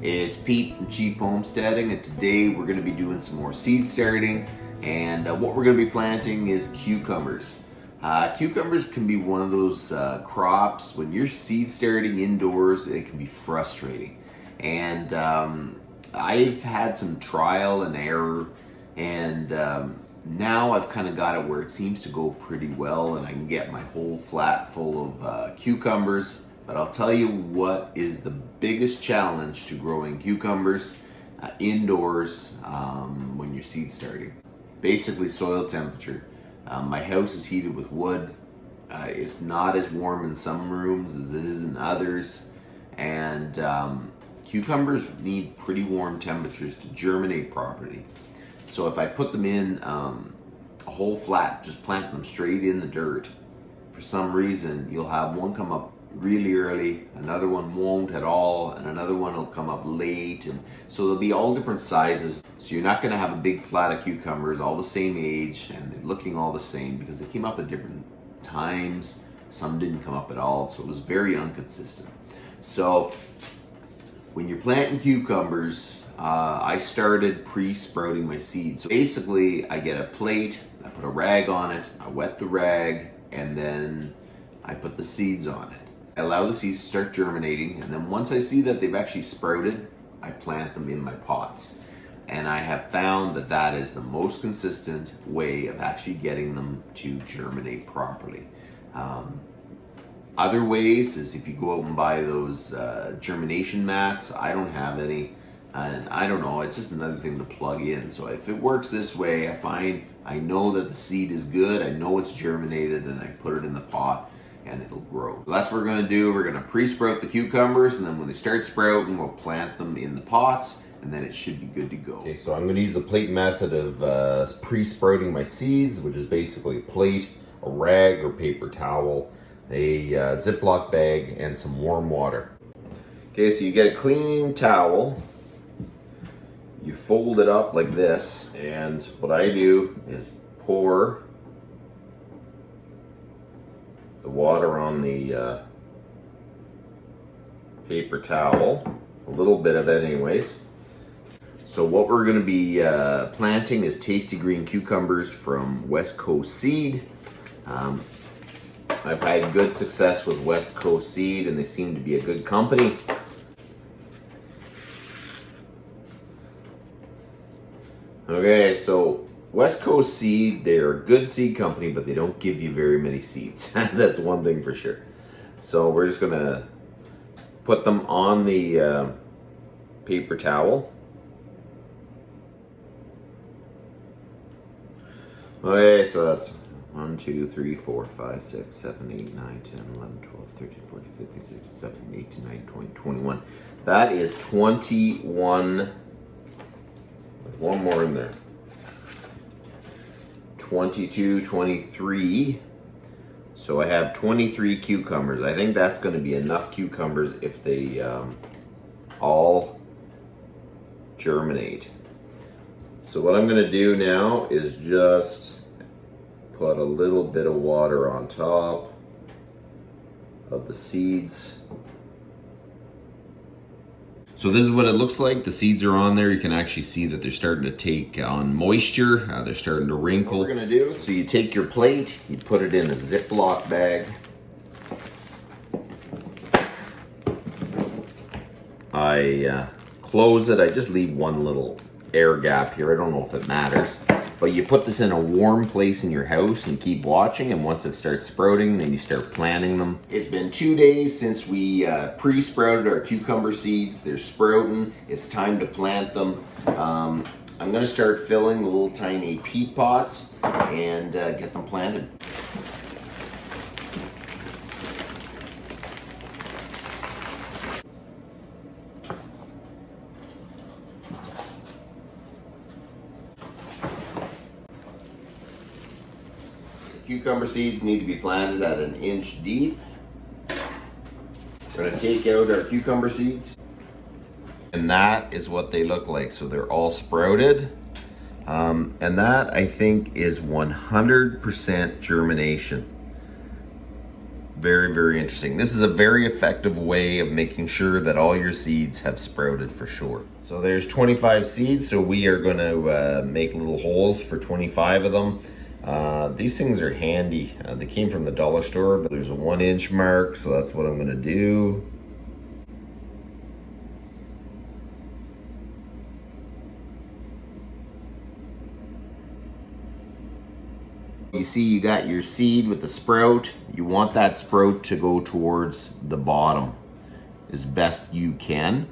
It's Pete from Cheap Homesteading, and today we're going to be doing some more seed starting. And what we're going to be planting is cucumbers. Cucumbers can be one of those crops, when you're seed starting indoors, it can be frustrating. And I've had some trial and error, and now I've kind of got it where it seems to go pretty well, and I can get my whole flat full of cucumbers. But I'll tell you what is the biggest challenge to growing cucumbers indoors when you're seed starting. Basically soil temperature. My house is heated with wood. It's not as warm in some rooms as it is in others. And cucumbers need pretty warm temperatures to germinate properly. So if I put them in a whole flat, just plant them straight in the dirt, for some reason you'll have one come up really early, another one won't at all, and another one will come up late, and so they'll be all different sizes. So you're not going to have a big flat of cucumbers all the same age and they're looking all the same, because they came up at different times. Some didn't come up at all, so it was very inconsistent. So when you're planting cucumbers, I started pre-sprouting my seeds. So basically I get a plate, I put a rag on it, I wet the rag, and then I put the seeds on it. I allow the seeds to start germinating, and then once I see that they've actually sprouted, I plant them in my pots. And I have found that that is the most consistent way of actually getting them to germinate properly. Other ways is if you go out and buy those germination mats. I don't have any, and I don't know, it's just another thing to plug in. So if it works this way, I know that the seed is good, I know it's germinated, and I put it in the pot and it'll grow. So that's what we're gonna do. We're gonna pre-sprout the cucumbers, and then when they start sprouting, we'll plant them in the pots, and then it should be good to go. Okay, so I'm gonna use the plate method of pre-sprouting my seeds, which is basically a plate, a rag or paper towel, a Ziploc bag, and some warm water. Okay, so you get a clean towel, you fold it up like this, and what I do is pour the water on the paper towel, a little bit of it anyways. So what we're going to be planting is tasty green cucumbers from West Coast Seed. I've had good success with West Coast Seed, and they seem to be a good company. Okay, so West Coast Seed, they're a good seed company, but they don't give you very many seeds. That's one thing for sure. So we're just gonna put them on the paper towel. Okay, so that's 1, 2, 3, 4, 5, 6, 7, 8, 9, 10, 11, 12, 13, 14, 15, 16, 17, 18, 19, 20, 21. That is 21. One more in there. 22, 23. So I have 23 cucumbers. I think that's going to be enough cucumbers if they all germinate. So what I'm going to do now is just put a little bit of water on top of the seeds. So this is what it looks like. The seeds are on there. You can actually see that they're starting to take on moisture. They're starting to wrinkle. What we're gonna do, so you take your plate, you put it in a Ziploc bag. I close it. I just leave one little air gap here. I don't know if it matters. But you put this in a warm place in your house and keep watching, and once it starts sprouting, then you start planting them. It's been 2 days since we pre-sprouted our cucumber seeds. They're sprouting. It's time to plant them. I'm gonna start filling the little tiny peat pots and get them planted. Cucumber seeds need to be planted at 1 inch deep. We're going to take out our cucumber seeds. And that is what they look like. So they're all sprouted. And that, I think, is 100% germination. Very, very interesting. This is a very effective way of making sure that all your seeds have sprouted for sure. So there's 25 seeds, so we are going to make little holes for 25 of them. These things are handy. They came from the dollar store, but there's a 1-inch mark, so that's what I'm going to do. You see you got your seed with the sprout. You want that sprout to go towards the bottom as best you can.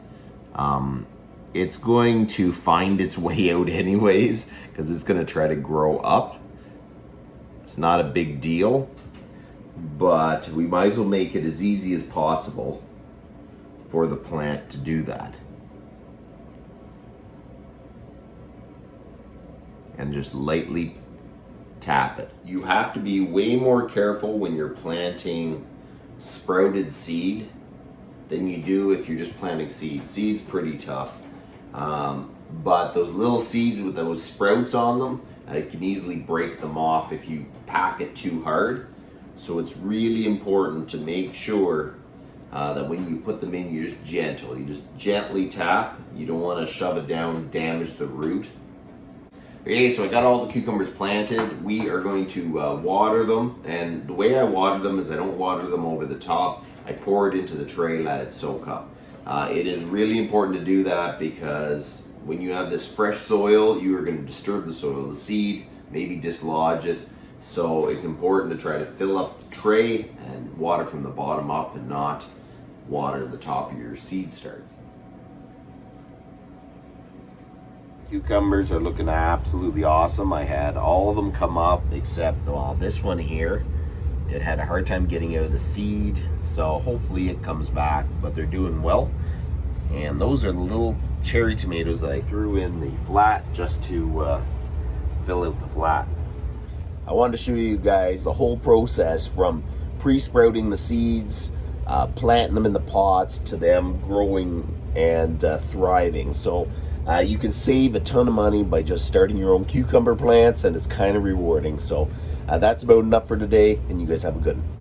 It's going to find its way out anyways because it's going to try to grow up. It's not a big deal, but we might as well make it as easy as possible for the plant to do that. And just lightly tap it. You have to be way more careful when you're planting sprouted seed than you do if you're just planting seed. Seed's pretty tough, but those little seeds with those sprouts on them, you can easily break them off if you pack it too hard. So it's really important to make sure that when you put them in, you're just gentle. You just gently tap. You don't want to shove it down and damage the root. Okay, so I got all the cucumbers planted. We are going to water them, and the way I water them is I don't water them over the top. I pour it into the tray, let it soak up. It is really important to do that because when you have this fresh soil, you are going to disturb the soil, the seed, maybe dislodge it. So it's important to try to fill up the tray and water from the bottom up and not water the top of your seed starts. Cucumbers are looking absolutely awesome. I had all of them come up except this one here. It had a hard time getting out of the seed, so hopefully it comes back, but they're doing well. And those are the little cherry tomatoes that I threw in the flat just to fill out the flat. I wanted to show you guys the whole process from pre-sprouting the seeds, planting them in the pots, to them growing and thriving. So you can save a ton of money by just starting your own cucumber plants, and it's kind of rewarding. So that's about enough for today, and you guys have a good one.